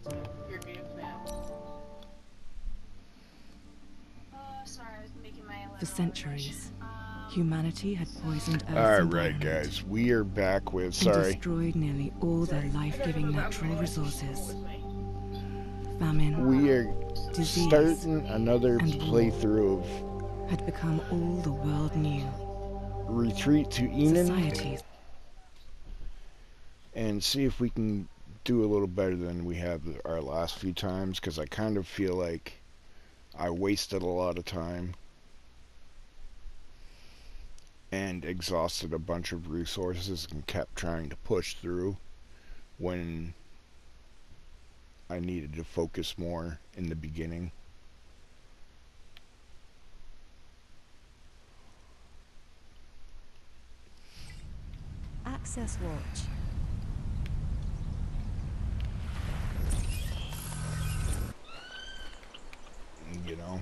what's your new map? Sorry, I was making my For 11 centuries, humanity had poisoned Earth's Alright, environment guys, we are back with. and Sorry. destroyed nearly all their life-giving natural resources. Famine, We are disease, starting another and war playthrough of had become all the world knew. Retreat to Enen Societies and see if we can do a little better than we have our last few times, because I kind of feel like I wasted a lot of time and exhausted a bunch of resources and kept trying to push through when I needed to focus more in the beginning. Access watch. You know?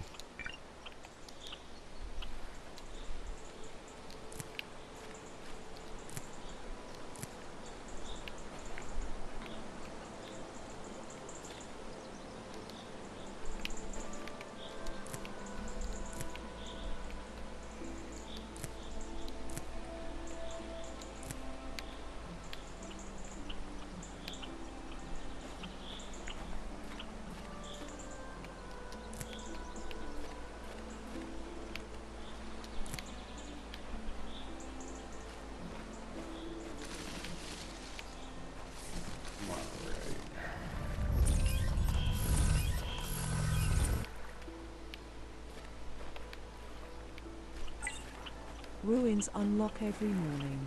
Ruins unlock every morning.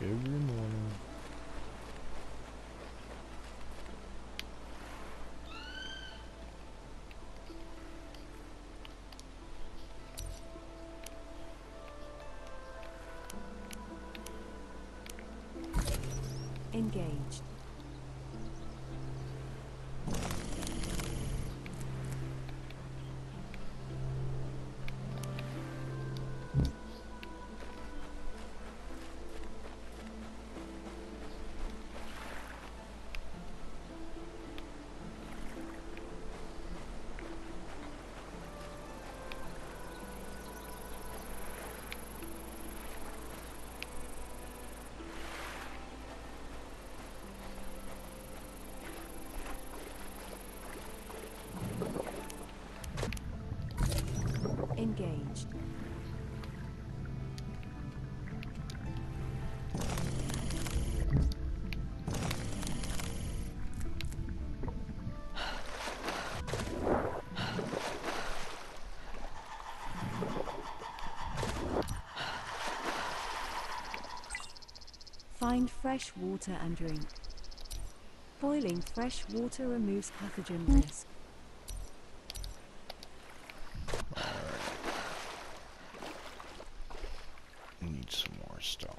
Every morning. Engaged. Engaged. Find fresh water and drink. Boiling fresh water removes pathogen risk. Need some more stone.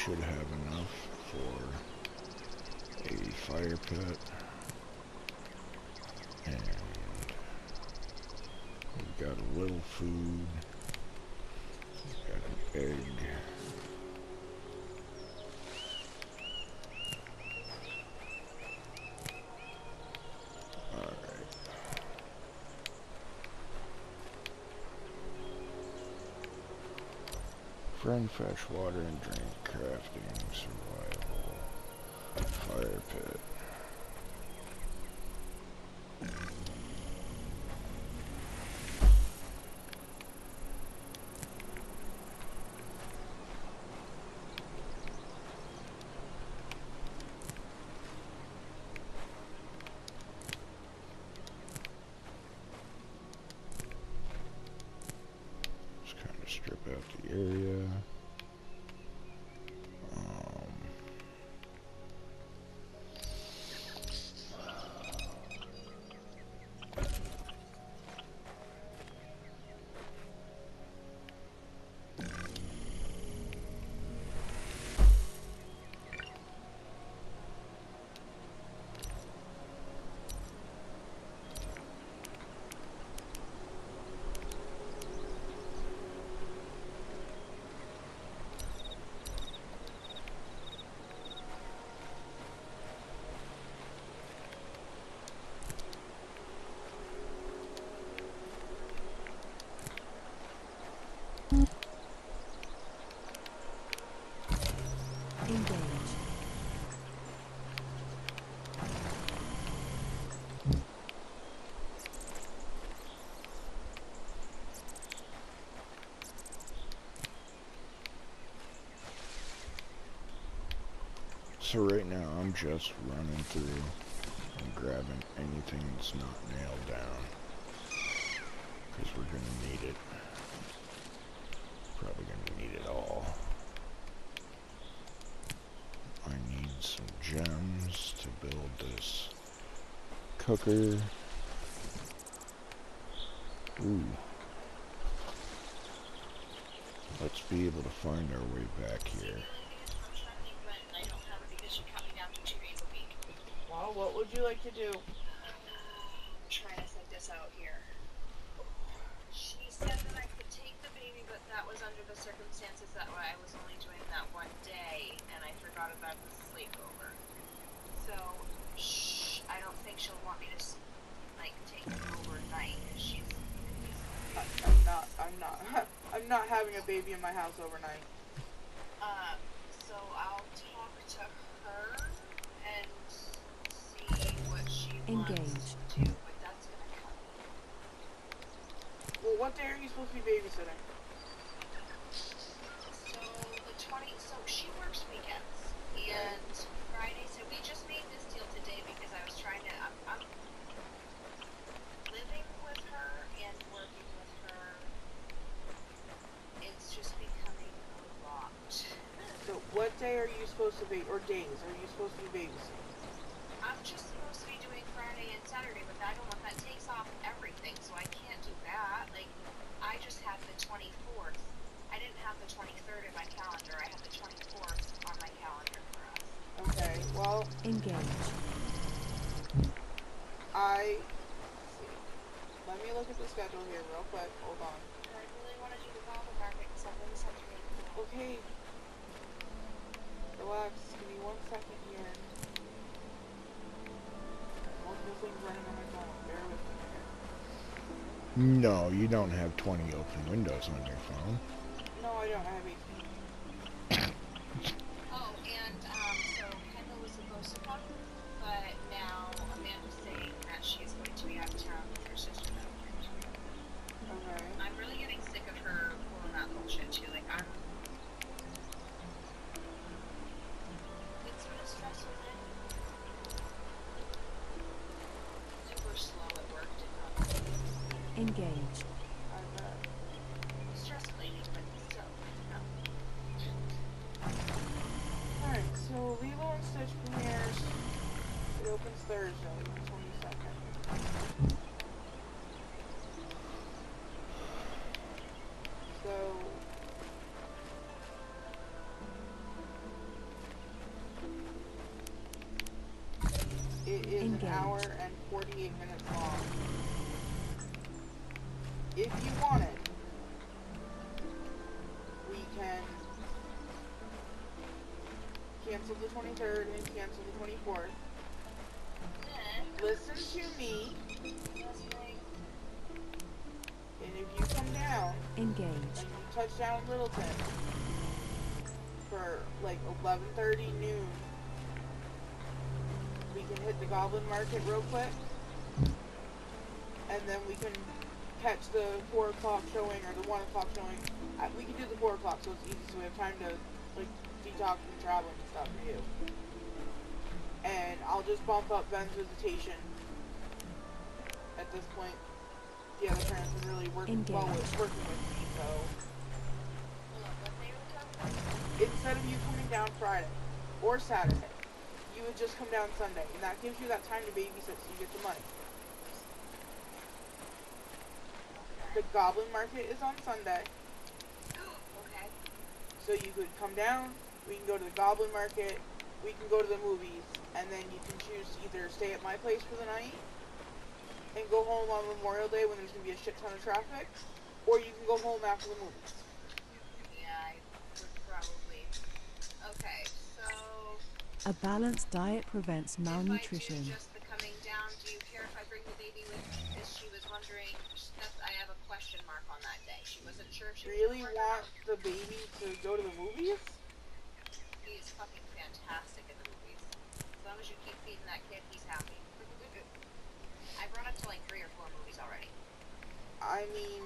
should have enough for a fire pit. And we've got a little food. We've got an egg. Friend, fetch water and drink, crafting, survival, fire pit. Just kind of strip out the area. Engage. So right now I'm just running through and grabbing anything that's not nailed down, because we're going to need it. Probably going to need it all. I need some gems to build this cooker. Ooh. Let's be able to find our way back here. Well, what would you like to do? Trying to think this out here. She said that I could take the baby, but that was under the circumstances that I was only doing that one day, and I forgot about the sleepover. So, I don't think she'll want me to, like, take it overnight, because she's... I'm not having a baby in my house overnight. So I'll talk to her and see what she wants to do, but that's gonna come. Well, what day are you supposed to be babysitting? So the 20, so she works weekends, and Friday, so we just made this deal today because I was trying to, I'm living with her and working with her. It's just becoming a lot. So what day are you supposed to be, or days are you supposed to be babysitting? I'm just supposed to be doing Friday and Saturday, but I don't know if that takes off everything, so I can't do that. Like, I just had the 24th. I didn't have the 23rd in my calendar. I had the 24th on my calendar for us. Okay, well, Engage. let me look at the schedule here real quick. Hold on. I really want to do the Bible market because I'm really something really cool. Okay. Relax. Give me 1 second here. Multiple things running on my phone. Bear with me here. No, you don't have 20 open windows on your phone. No, I don't. I have 18. Oh, and so Kendall was supposed to come, but now Amanda's saying that she's going to be out of town with her sister. Okay. I'm really getting sick of her pulling that bullshit too. Like, it's been a stressful day. Super slow at work, Engage. I bet. stress lady, but still, no. Alright, so Lilo and Stitch premieres. It opens Thursday, the 22nd. So It is Engaged. an hour and 48 minutes long. If you want it, we can cancel the 23rd and cancel the 24th. Listen to me, and if you come down Engaged. and you touch down Littleton for like 11:30 noon, we can hit the Goblin Market real quick, and then we can catch the 4 o'clock showing or the 1 o'clock showing. We can do the 4 o'clock so it's easy, so we have time to like detox from traveling and stuff for you. And I'll just bump up Ben's visitation at this point. The other parents are really working with me, so instead of you coming down Friday or Saturday, you would just come down Sunday, and that gives you that time to babysit so you get the money. The Goblin Market is on Sunday. Okay. So you could come down, we can go to the Goblin Market, we can go to the movies, and then you can choose to either stay at my place for the night and go home on Memorial Day when there's going to be a shit ton of traffic, or you can go home after the movies. Yeah, I would probably. Okay, so A balanced diet prevents malnutrition. if I do just the coming down, do you care if I bring the baby with me? Because she was wondering, I have a question mark on that day. She wasn't sure if she Really was gonna work want the baby to go to the movies? He is fucking fantastic in the movies. As long as you keep feeding that kid, he's happy. I've run up to like 3 or 4 movies already. I mean,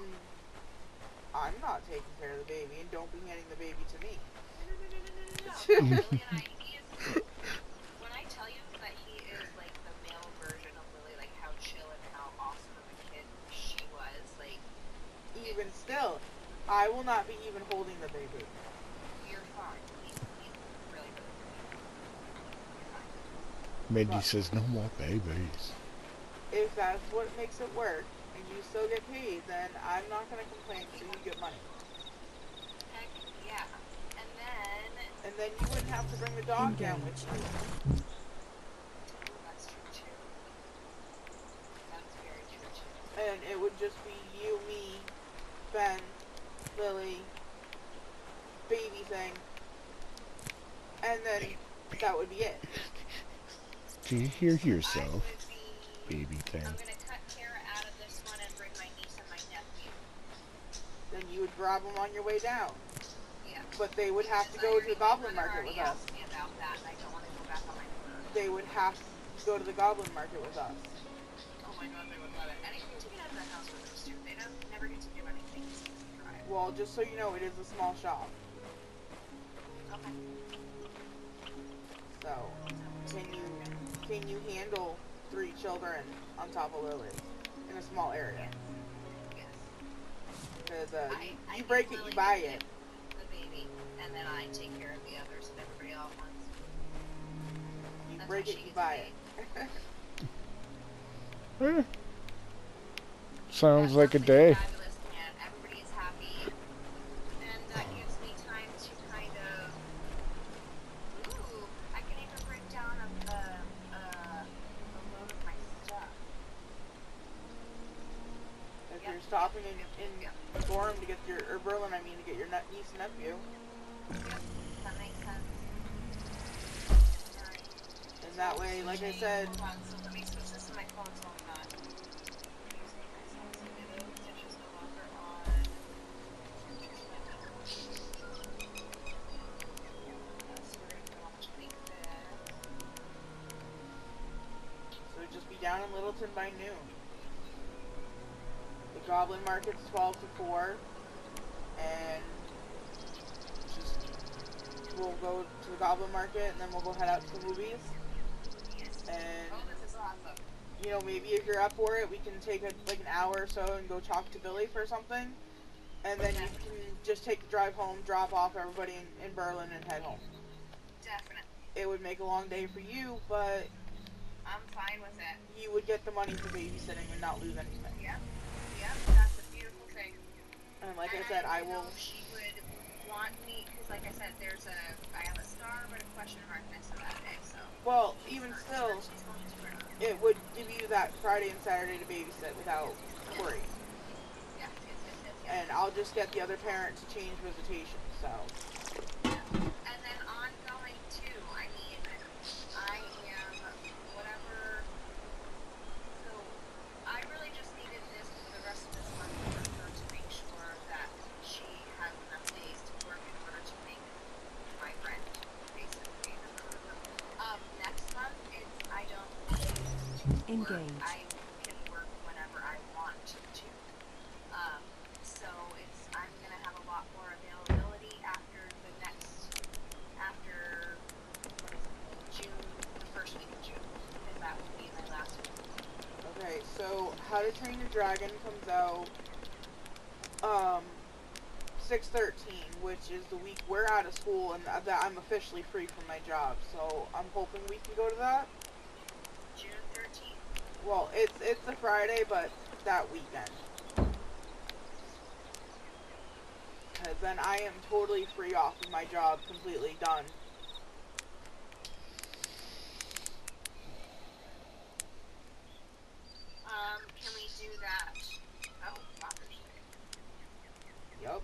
I'm not taking care of the baby, and don't be handing the baby to me. No. Lily and he is, when I tell you that he is like the male version of Lily, like how chill and how awesome of a kid she was, like, Even still, I will not be even holding the baby. you're fine. He's really, really good. You're fine. Mindy says no more babies. If that's what makes it work, and you still get paid, then I'm not going to complain, so you get money. Heck yeah. And then you wouldn't have to bring the dog down with you. That's true too. That's very true too. And it would just be you, me, Ben, Lily, baby thing. And then that would be it. Do you hear I yourself, would be, baby thing? I'm gonna cut Kara out of this one and bring my niece and my nephew. Then you would grab them on your way down. Yeah. But they would have to go to the Goblin Market with us. Asked me about that, and I don't want to go back on my word. They would have to go to the Goblin Market with us. Oh my god, they would love it. Anything to get out of the house with those two. They don't never get to do anything since they drive. Well, just so you know, it is a small shop. Okay. So, can you handle 3 children on top of Lily in a small area? Yes. Because I you break it, Lily you buy the it. baby, and then I take care of the others and everybody all at once. You That's break how it, she you gets buy paid. it. Sounds That like a sounds day. Fabulous plan. Everybody is happy, and that gives me time to kind of. Ooh, I can even break down a load of my stuff. If Yep, you're stopping yep. in Gorham to get your, or Berlin, I mean, to get your niece and nephew. Yep, that makes sense. Alright. And that way, like I said, Hold on, so let me switch this to my phone so I'm not using myself. So maybe Stitch is no longer on. So we're gonna go on to tweak this. so just be down in Littleton by noon. The Goblin Market's 12 to 4, and just we'll go to the Goblin Market, and then we'll go head out to the movies. And Oh, this is awesome. you know, maybe if you're up for it, we can take like an hour or so and go talk to Billy for something, and then you can just take the drive home, drop off everybody in Berlin, and head home. Definitely. It would make a long day for you, but I'm fine with it. you would get the money for babysitting and not lose anything. Yep. Yep, that's a beautiful thing. And like I said, I will. She would want me, because like I said, I have a star but a question mark next to that day, so. Well, she's even not sure still, if she's going to or not. it would give you that Friday and Saturday to babysit without worry. Yes. And I'll just get the other parent to change visitation, so. And then ongoing too, I mean, I am whatever, so I really just needed this for the rest of this month for her to make sure that she has enough days to work in order to make my rent, basically. Next month, I don't need to work. Engage. I can work whenever I want to. So I'm gonna have a lot more availability after what is it, June, the first week of June, because that will be my last week. Okay, so How to Train Your Dragon comes out 6/13, which is the week we're out of school and that I'm officially free from my job. So I'm hoping we can go to that. June 13th. Well, it's a Friday, but that weekend. Because then I am totally free off of my job, completely done. Can we do that? Oh, Father's Day. Yup.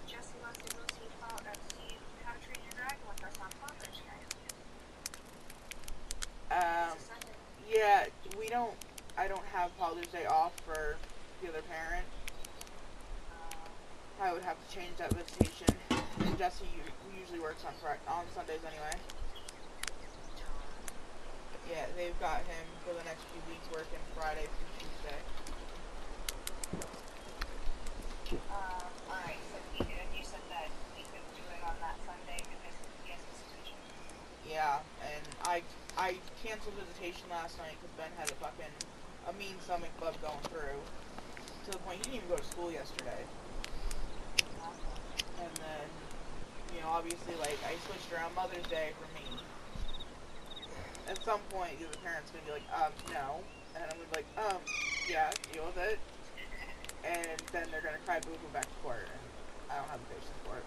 Jesse wants to go see How to Train Your Dragon with us on Father's Day. It's a Sunday. Yeah, I don't have Father's Day off for the other parent. I would have to change that visitation. And Jesse usually works on Sundays anyway. Yeah, they've got him for the next few weeks working Friday through Tuesday. Alright, so you said that we could do it on that Sunday because he has visitation. Yeah, and I canceled visitation last night because Ben had a mean stomach bug going through. To the point he didn't even go to school yesterday. And then, obviously, I switched around Mother's Day for me. At some point, the other parent's gonna be like, no. And I'm gonna be like, yeah, deal with it. And then they're gonna cry boo-hoo back to court, and I don't have the patience for it.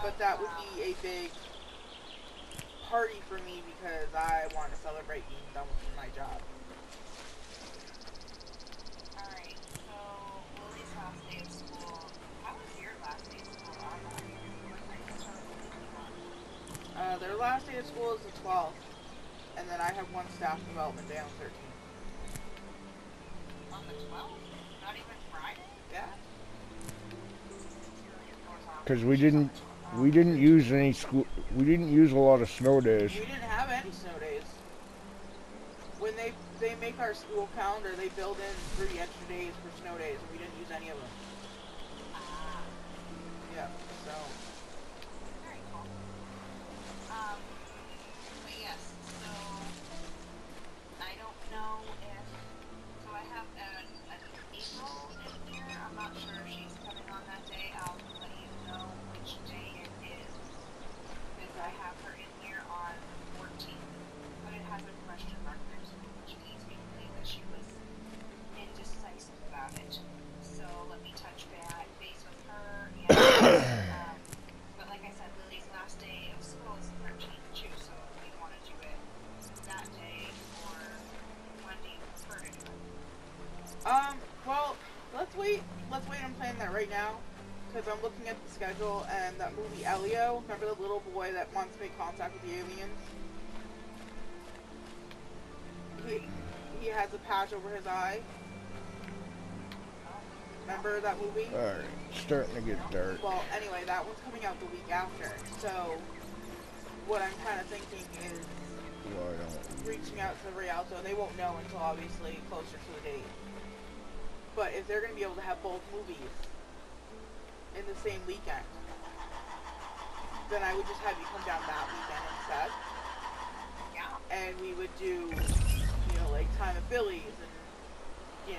But that would be a big party for me because I want to celebrate being done with my job. Alright, so Lily's last day of school. How was your last day of school online? Their last day of school is the 12th, and then I have one staff development day on the 13th. On the 12th? Not even Friday? Yeah. Because we didn't use any school. We didn't use a lot of snow days. We didn't have any snow days. When they make our school calendar, they build in 3 extra days for snow days, and we didn't use any of them. Yeah, so. Very cool. But yes, so I don't know if, so I have an April in here. I'm not sure if she's coming on that day. I'll let you know which day it is, because I have her in here on the 14th, but it has a question mark next to it, which leads me to believe that she was indecisive about it. So let me touch base with her, and but like I said, Lily's last day of school is the 13th too, so if we want to do it that day, or when do you prefer to do it? Well, let's wait and plan that right now, because I'm looking at the schedule, and that movie Elio, remember the little boy that wants to make contact with the aliens? He has a patch over his eye. Remember that movie? Alright, starting to get dark. Well, anyway, that one's coming out the week after, so what I'm kind of thinking is Why don't reaching out to Rialto. They won't know until obviously closer to the date. But if they're going to be able to have both movies in the same weekend, then I would just have you come down that weekend instead. Yeah. And we would do, Time of Billy's and,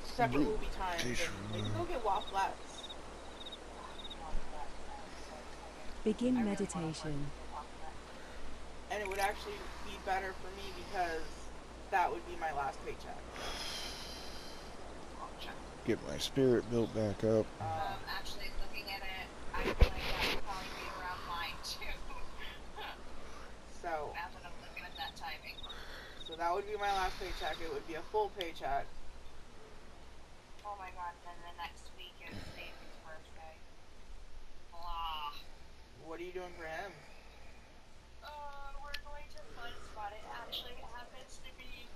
separate movie times. And maybe go get wafflettes. Begin meditation. And it would actually be better for me because that would be my last paycheck. Get my spirit built back up. Actually, looking at it, I feel like that would probably be around mine too. So, Now that I'm looking at that timing. so that would be my last paycheck. It would be a full paycheck. Oh my god, then the next week is David's birthday. Blah. What are you doing for him? We're going to Fun Spot. It actually happens to be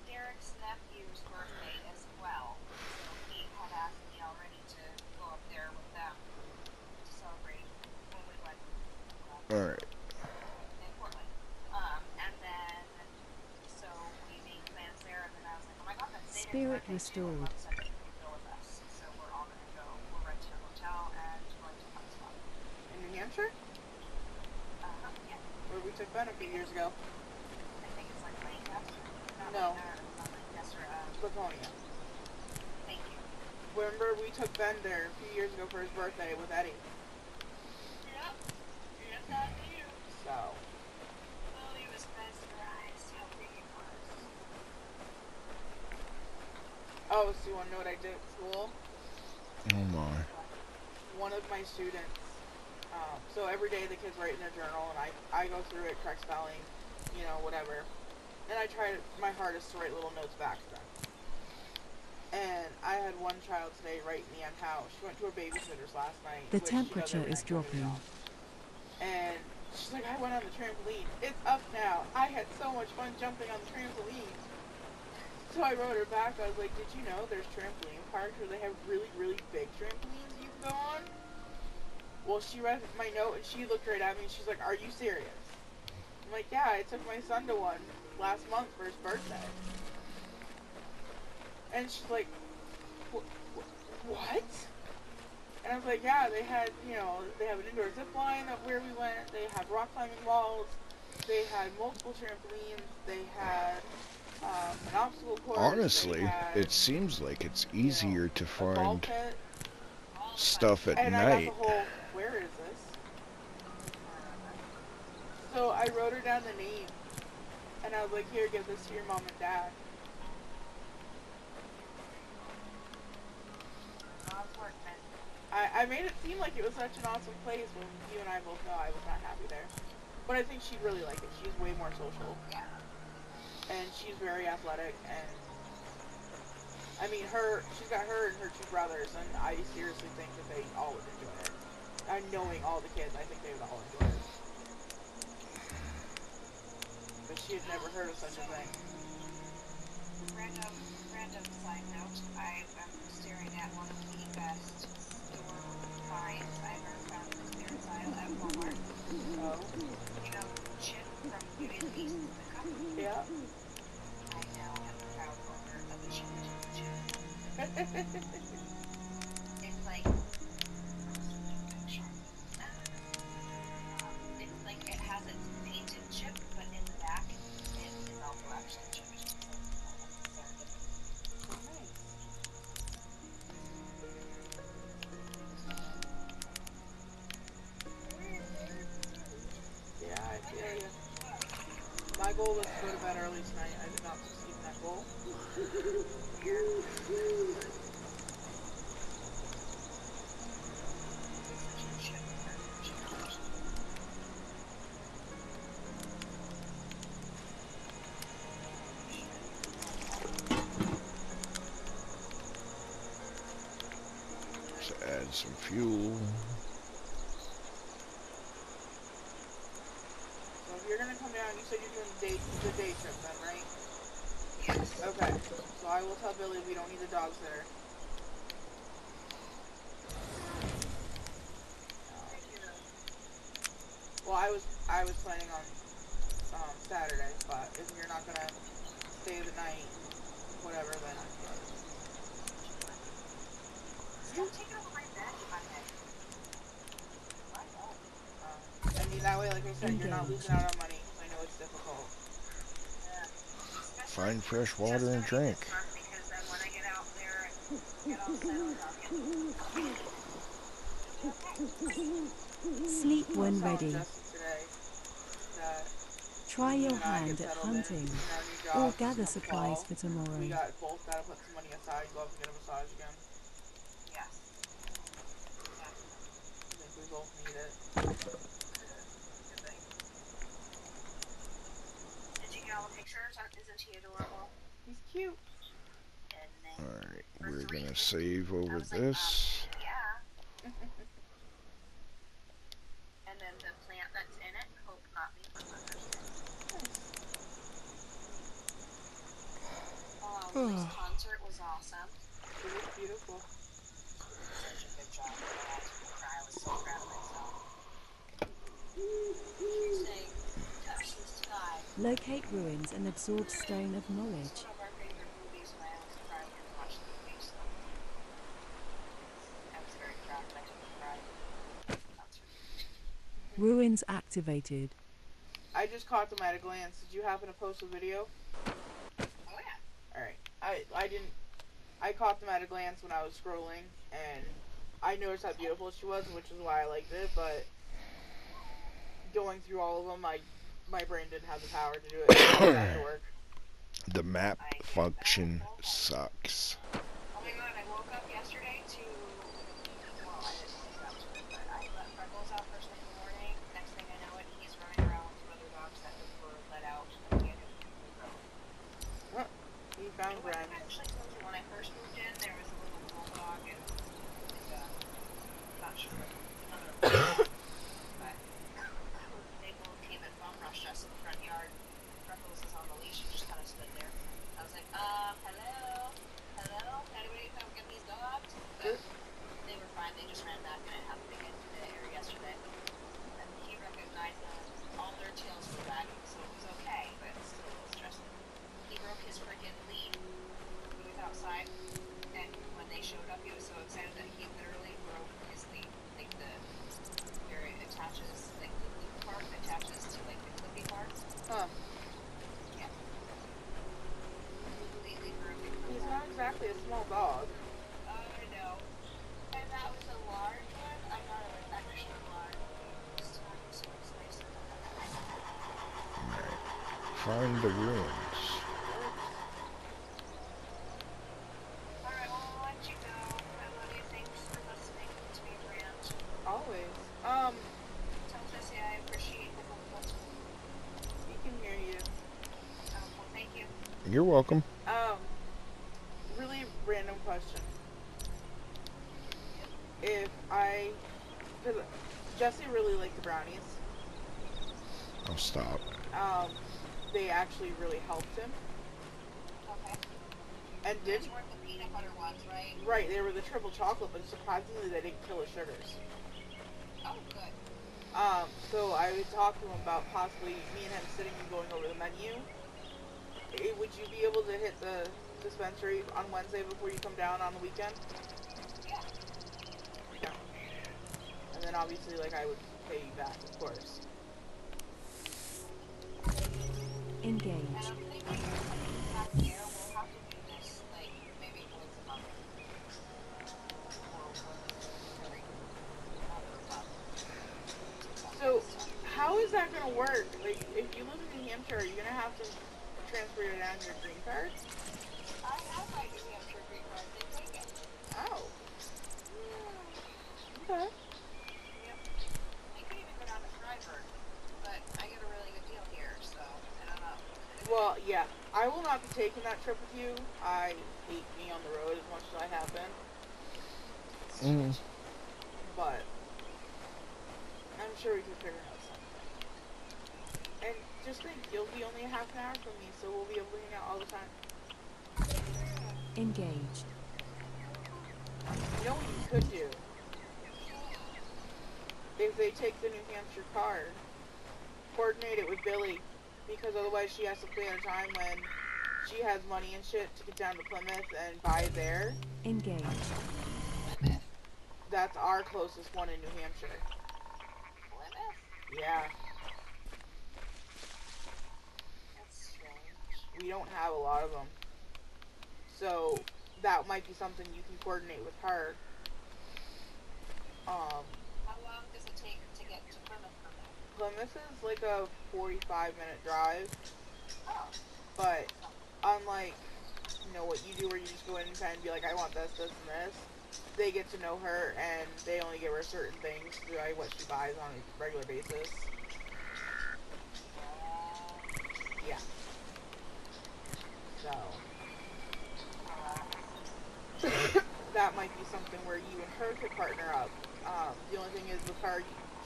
Derek's nephew's birthday as well. So he had asked me already to go up there with them to celebrate when we went Alright. in Portland. And then, so we made plans there, and then I was like, oh my god, that's David's Spirit birthday too. restored. Mom said that you could go with us. So we're all going to go. We're renting a hotel and going to Fun Spot. In New Hampshire? Yeah. Where we took Ben a few years ago. I think it's like Lancaster. No. Not Lancaster. Laconia. Thank you. Remember we took Ben there a few years ago for his birthday with Eddie. Yep. Yes, I do. So, Oh, he was mesmerized how big it was. oh, so you want to know what I did at school? Oh my. One of my students, so every day the kids write in their journal, and I go through it, correct spelling, you know, whatever. And I try my hardest to write little notes back to them. And I had one child today write me on how she went to her babysitter's last night. The which she does temperature every is night before we dropping. go. And she's like, I went on the trampoline. It's up now. I had so much fun jumping on the trampoline. So I wrote her back. I was like, did you know there's trampoline parks where they have really, really big trampolines you can go on? Well, she read my note and she looked right at me and she's like, are you serious? I'm like, yeah, I took my son to one last month for his birthday. And she's like, what? And I was like, yeah, they had, you know, they have an indoor zip line up where we went. They had rock climbing walls. They had multiple trampolines. They had an obstacle course. Honestly, they had, it seems like it's easier to a ball find pit. stuff at And I night. got the whole, where is this? So I wrote her down the name. And I was like, here, give this to your mom and dad. I made it seem like it was such an awesome place when you and I both know I was not happy there. But I think she'd really like it. She's way more social. Yeah. And she's very athletic, and I mean, she's got her and her two brothers, and I seriously think that they all would enjoy it. And knowing all the kids, I think they would all enjoy it. But she had never heard of such a thing. Random side note, I am staring at one of the best store finds I've ever found in the clearance aisle at Walmart. Oh. You know, Chip from Beauty and the Beast, the company. Yeah. I now am a proud owner of a Chip. It's like, it's like it has its painted chip, but in the back, it is also actually chipped. Yeah, I feel you. My goal was to go to bed early tonight. I did not succeed in that goal. Let's add some fuel. So if you're gonna come down, you said you're doing the day trip then, right? Yes. Okay. So I will tell Billy we don't need the dogs there. Well, I was planning on Saturday, but if you're not gonna stay the night, whatever, then Don't take it over my bed, Monday. I mean that way, like I said, you're not losing out on money. 'Cause I know it's difficult. Find fresh water and drink. Because then when I get out there and get all settled, I'll get Sleep when I was telling ready. Justin today that Try your and I get hand at settled in hunting, our new or jobs gather come supplies fall. for tomorrow. We both gotta put some money aside and go up and get a massage again. Yes. Yeah. I think we both need it. Good thing. Did you get all the pictures? Isn't he adorable? He's cute. Alright, For we're three. gonna save I over was like, this. yeah. And then the plant that's in it, Hope got me for Mother's Day. Lily's concert was awesome. She looks beautiful. Such a good job. I had to cry. I was so proud of myself. She sang Touch the Sky. Locate ruins and absorb stone of It's knowledge. one of our favorite movies, and I always cry when I watch the movie, so I was very proud that I took a cry concert. Ruins activated. I just caught them at a glance. Did you happen to post a video? Oh yeah. Alright. I didn't. I caught them at a glance when I was scrolling, and I noticed how beautiful she was, which is why I liked it, but going through all of them, my brain didn't have the power to do it. It had to work. The map function sucks. Oh my god, I woke up yesterday to, well, I didn't wake up to it, but I let Freckles out first thing in the morning. Next thing I know it, he's running around with some other dogs that were let out, and he had to go. Huh. He found I friends. actually told you when I first moved in, there was a little bulldog and not sure another but they both came and bum rushed us in the front yard. Freckles is on the leash and just kind of stood there. I was like, hello? Hello? Anybody come get these dogs? But they were fine. They just ran back and it happened again today or yesterday. And he recognized them. All their tails were wagging, so it was okay, but still a little stressful. He broke his freaking lead. He was outside, and when they showed up, he was so excited that he literally broke his lead. Like where it attaches, like the loop part attaches to like the clippy part. Huh. Yeah. Completely broken. He's not exactly a small dog. I know. And that was a large one. I got it like extra large. So expensive. Find the ruins. Alright, well, I'll let you go. I love you. Thanks for listening to me rant. Always. Tell Jesse I appreciate the help. He can hear you. Well, thank you. You're welcome. Really random question. Because Jesse really liked the brownies. I'll stop. They actually really helped him. Okay. And Those weren't the peanut butter ones, right? right, they were the triple chocolate, but surprisingly they didn't kill his sugars. Oh, good. So I would talk to him about possibly me and him sitting and going over the menu. Would you be able to hit the dispensary on Wednesday before you come down on the weekend? Yeah. Yeah. And then obviously, like, I would pay you back, of course. Engage. And I'm thinking back here, we'll have to do this, like, maybe once a month. Or once every other month. So, how is that going to work? Like, if you live in New Hampshire, are you going to have to transfer it down your green card? I have my New Hampshire green card. They take it. Oh. Okay. Yep. I could even go down to Freiburg, but I get a really good deal here, so I don't know. Well, yeah. I will not be taking that trip with you. I hate being on the road as much as I have been. But I'm sure we can figure out something. And just think, you'll be only a half an hour from me, so we'll be able to hang out all the time. Engaged. You know what you could do? If they take the New Hampshire card, coordinate it with Billy, because otherwise she has to plan a time when she has money and shit to get down to Plymouth and buy there. Engaged. That's our closest one in New Hampshire. Plymouth? Yeah. That's strange. We don't have a lot of them. So, that might be something you can coordinate with her. How long does it take to get to Plymouth from there? Plymouth is like a 45-minute drive, Oh. but unlike, you know, what you do where you just go in and kind of be like, I want this, this, and this, they get to know her, and they only give her certain things through what she buys on a regular basis. Yeah. So, that might be something where you and her could partner up. The only thing is with her,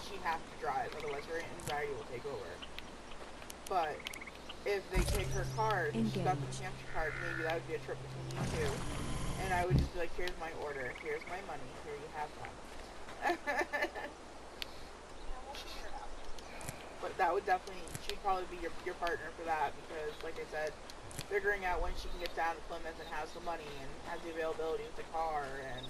she'd have to drive, otherwise her anxiety will take over. But if they take her card, she's got the New Hampshire card, maybe that would be a trip between you two. And I would just be like, here's my order, here's my money, here you have some. But that would definitely, she'd probably be your partner for that, because like I said, figuring out when she can get down to Plymouth and has the money and has the availability with the car, and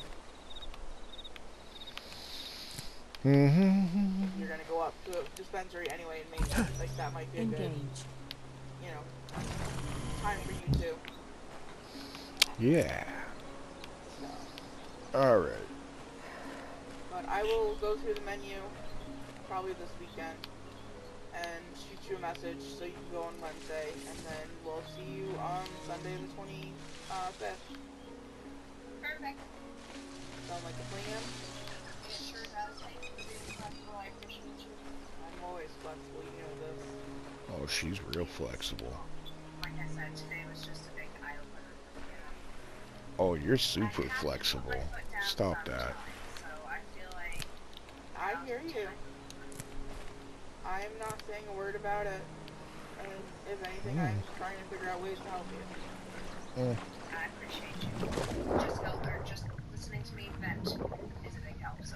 you're gonna go up to a dispensary anyway and maybe like that might be a good, you know, time for you too. Yeah. So. Alright. But I will go through the menu probably this weekend and shoot you a message so you can go on Wednesday, and then we'll see you on Sunday the 25th. Perfect. Sound like a plan? It sure does. Thank you for being flexible. I appreciate you. I'm always flexible, you know this. Oh, she's real flexible. Like I said, today was just a big eye-opener for me. Oh, you're super flexible. Stop that. So I feel like I hear you. I'm not saying a word about it. And if anything, I'm trying to figure out ways to help you. I appreciate you. Just listening to me vent is a big help. So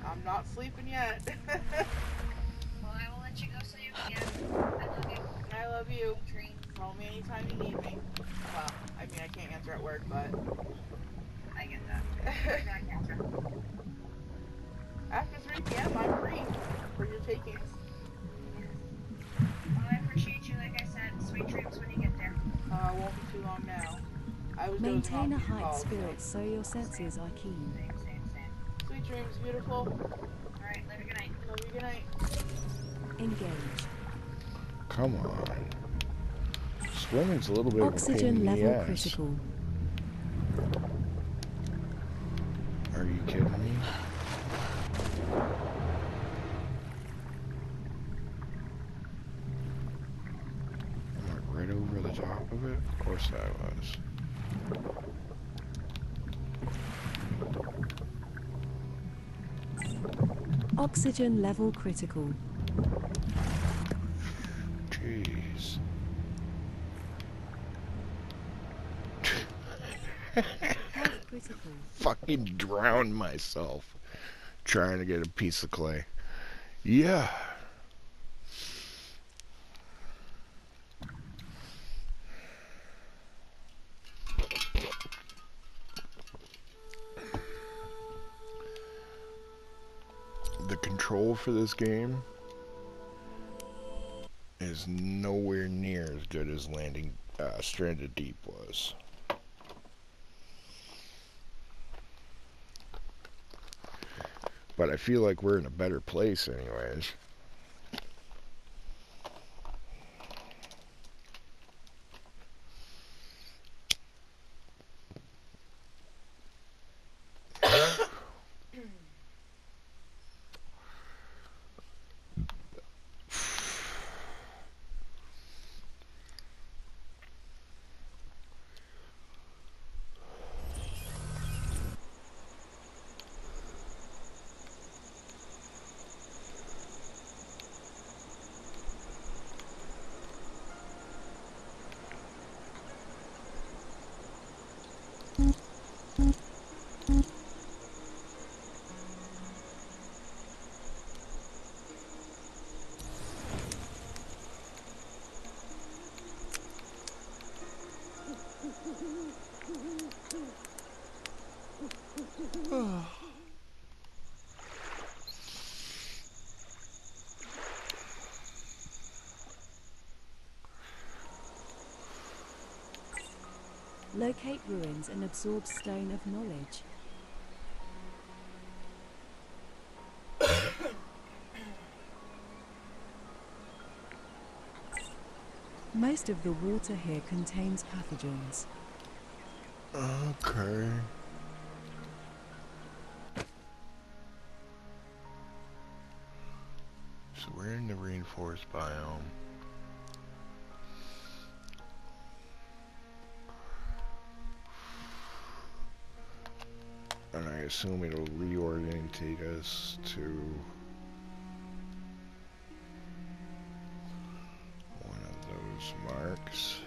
I'm not sleeping yet. well, I will let you go so you can. I love you. I love you. Dream. Call me anytime you need me. Well, I mean, I can't answer at work, but I get that. I catch her. after 3 p.m., I'm free for your takings. Well, I appreciate you. Like I said, sweet dreams when you get there. Won't be too long now. I was dozing Maintain a off your high call, spirit so your senses are keen. Same. Sweet dreams, beautiful. Alright, love you, good night. Love you, good night. Engage. Come on. Swimming's a little bit Oxygen of a pain in the level ass. critical. Are you kidding me? Am I right over the top of it? Of course I was. Oxygen level critical. Jeez. Health critical. Fucking drowned myself trying to get a piece of clay. Yeah. The control for this game is nowhere near as good as landing Stranded Deep was. But I feel like we're in a better place anyways. Locate ruins and absorb stone of knowledge. Most of the water here contains pathogens. Okay. So we're in the rainforest biome. And I assume it'll reorientate us to one of those marks.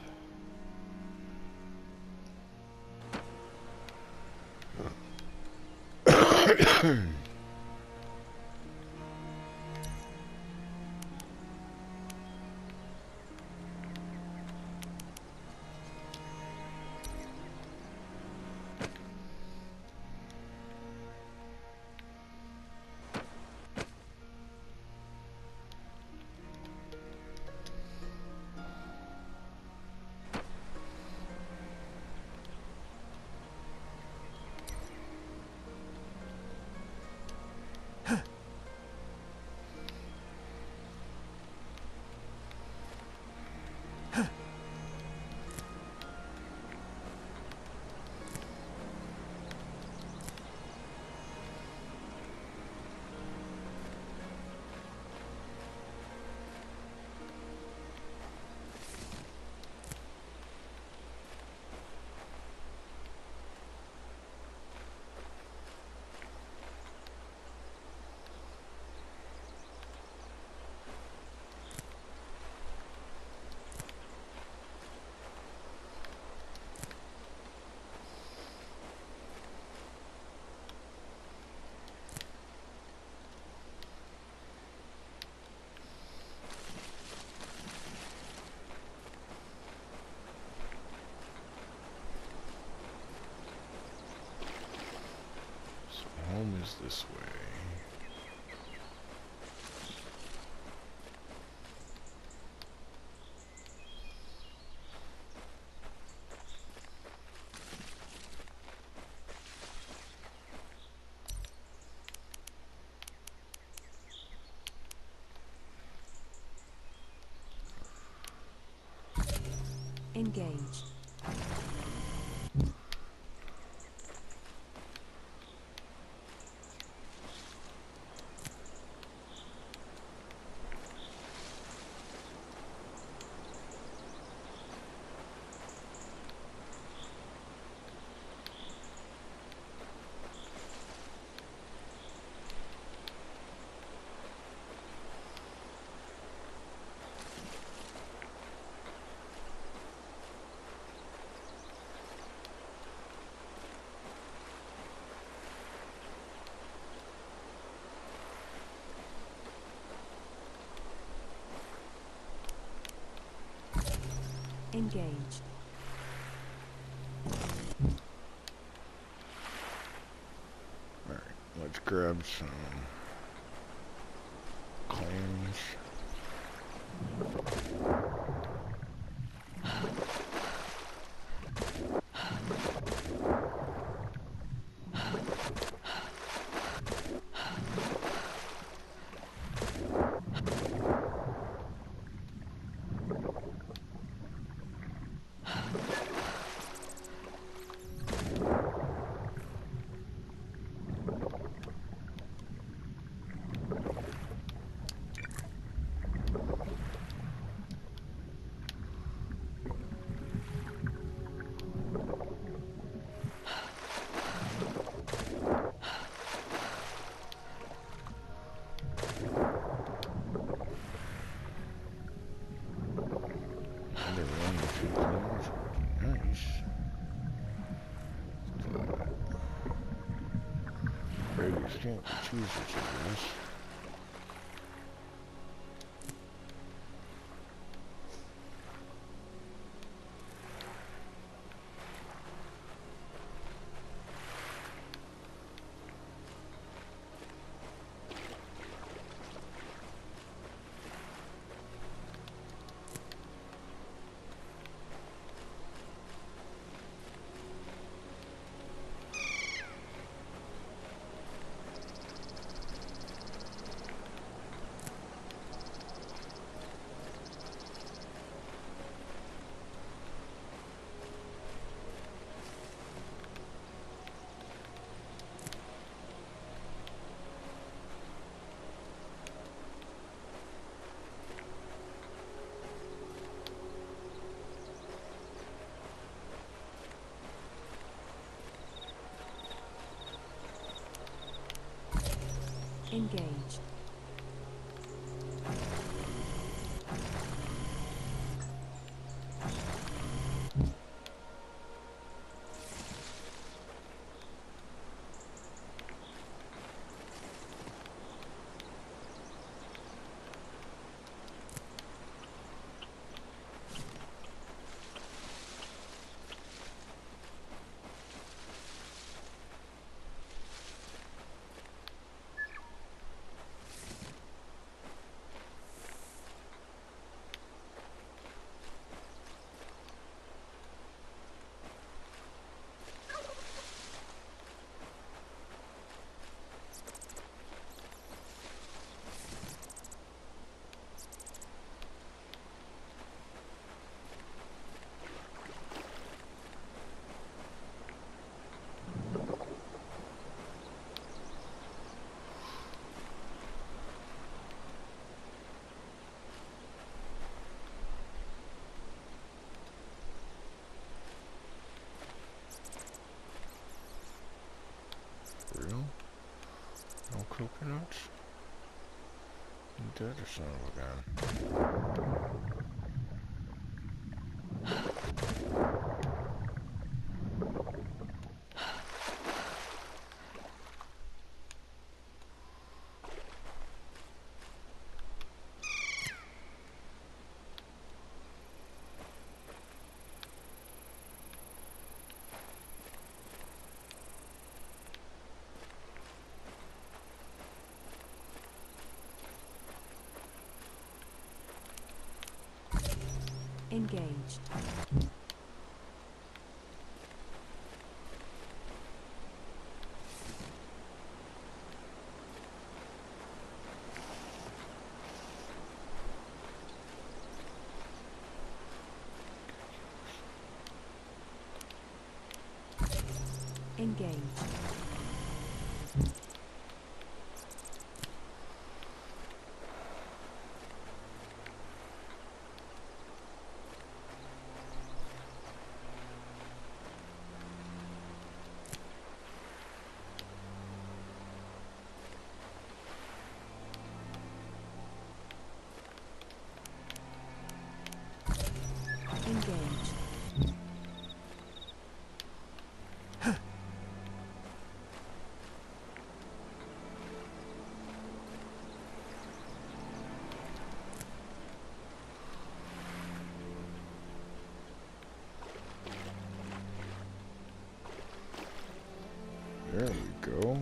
Home is this way. Engage. Engaged. Alright, let's grab some clams. They're running two clams would be nice. But beggars can't be choosers, I guess. Engaged. Real? No coconuts? That or son of a gun. Engaged. Engaged. Engaged. There we go.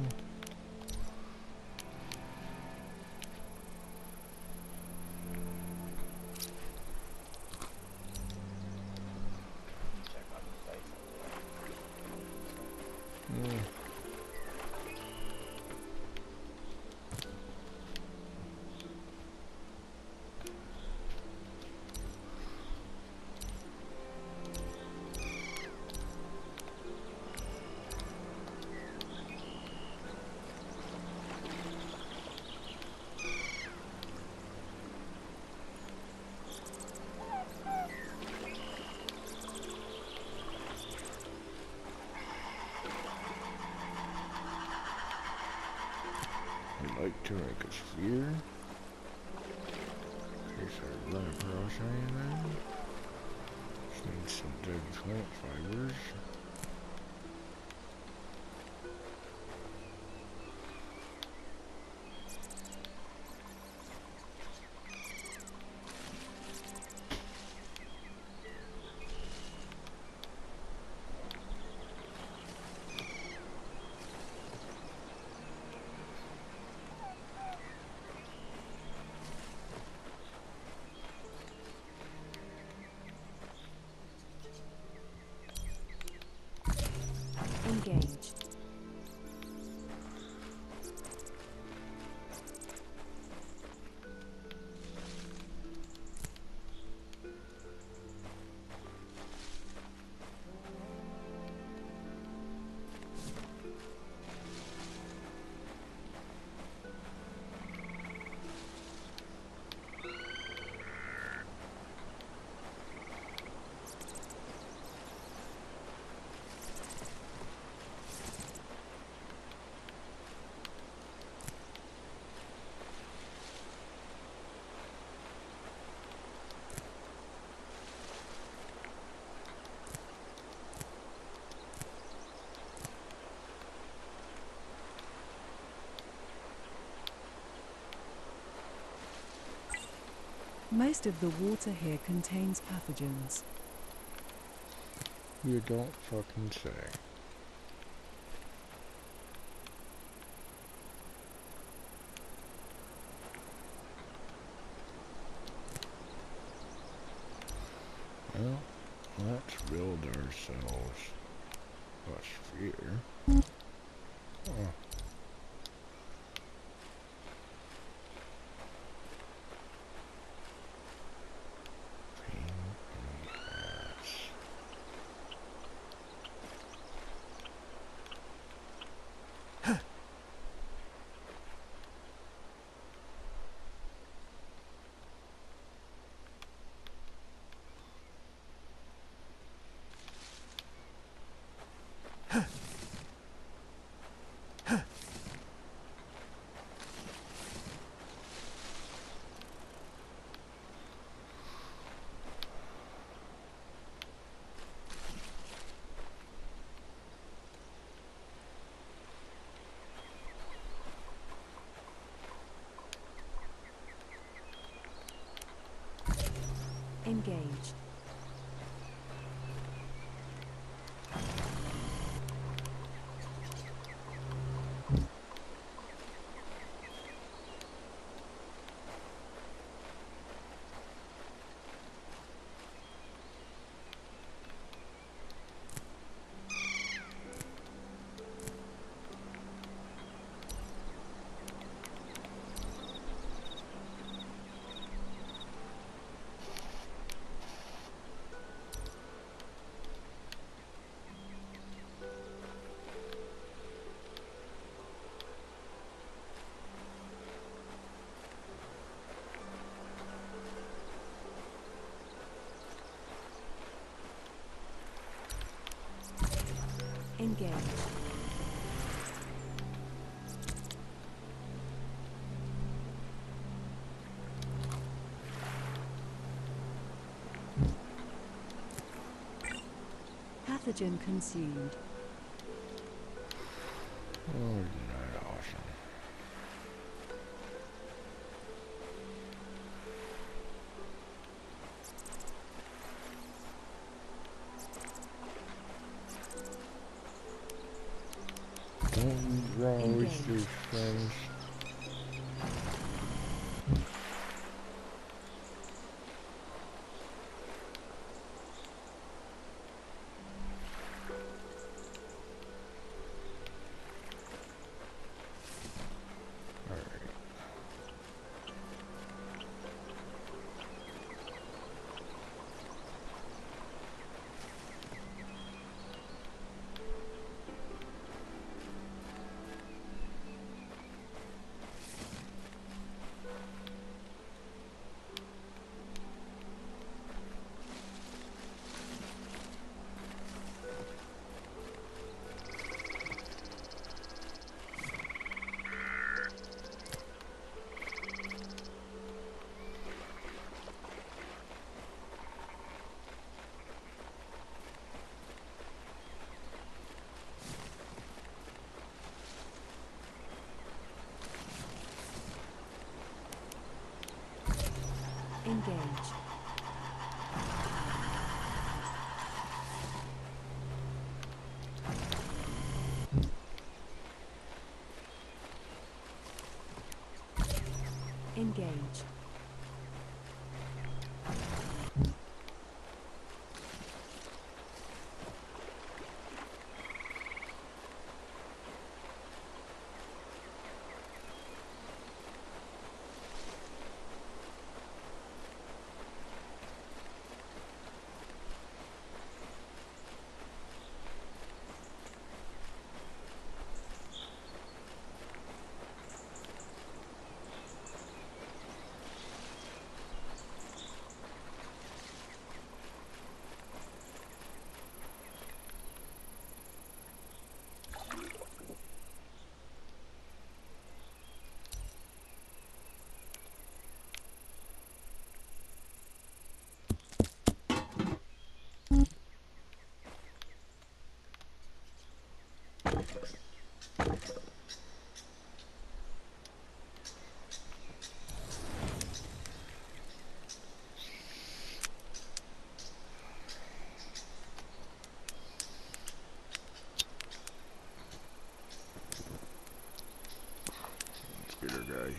Check on the site. Yeah. I'd like to make a sphere. In case I run across anything. Just need some dead plant fibers. Most of the water here contains pathogens. You don't fucking say. Well, let's build ourselves a sphere. Oh. Pain in the ass. Engaged. Engaged. Pathogen consumed. Oh, isn't that awesome? Don't wrong with your friends. Engaged. Engaged.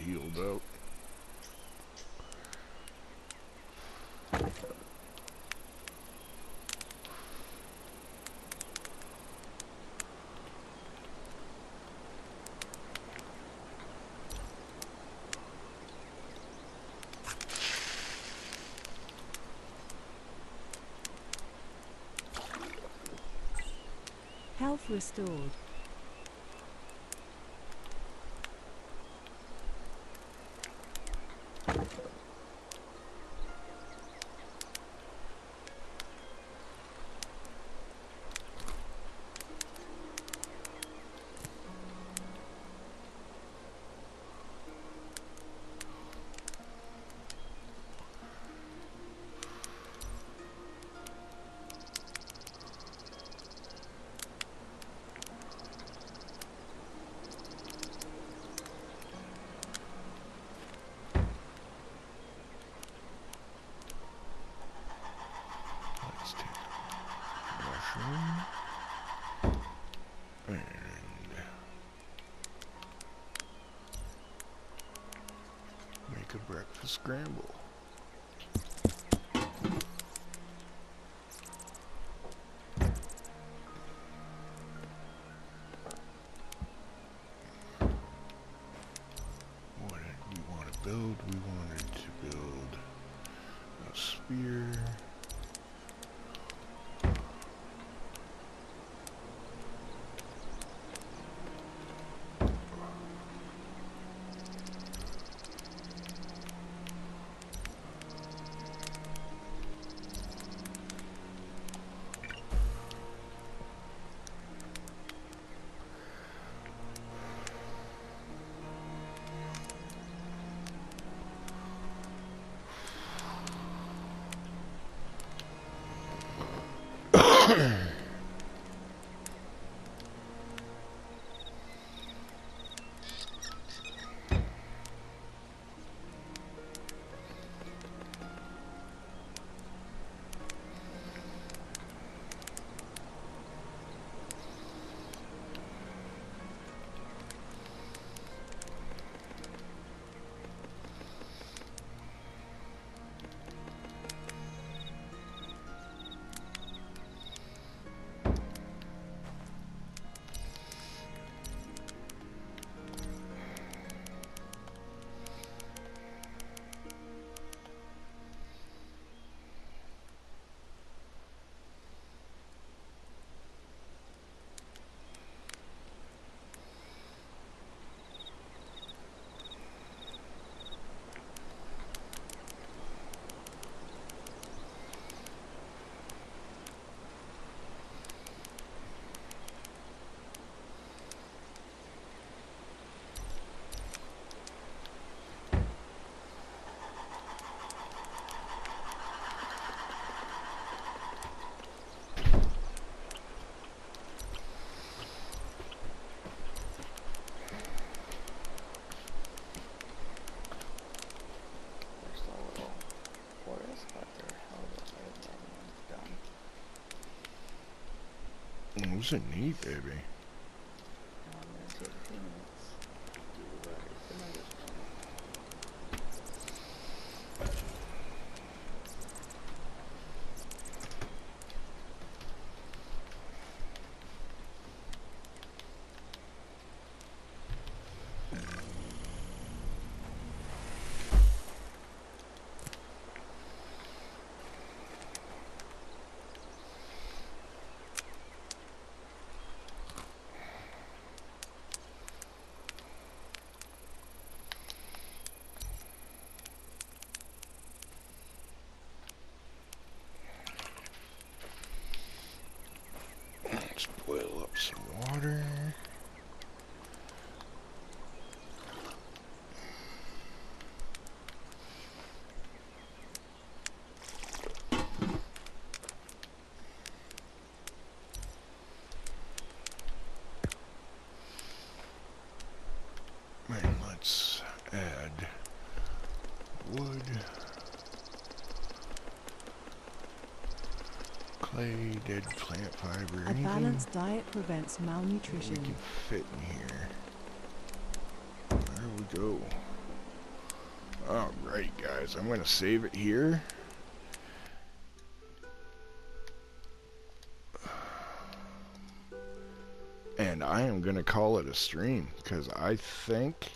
healed up. Health restored. Let's take a mushroom. And make a breakfast scramble. What did we want to build? We wanted to build a spear. It was a neat baby. Let's boil up some water. And let's add wood, clay, dead plant fiber, A anything balanced diet prevents we malnutrition. can fit in here. There we go. Alright, guys, I'm going to save it here. And I am going to call it a stream, because I think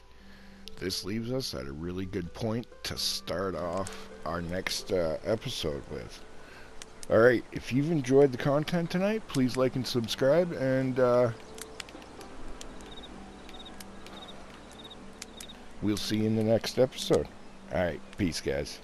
this leaves us at a really good point to start off our next episode with. Alright, if you've enjoyed the content tonight, please like and subscribe, and we'll see you in the next episode. Alright, peace, guys.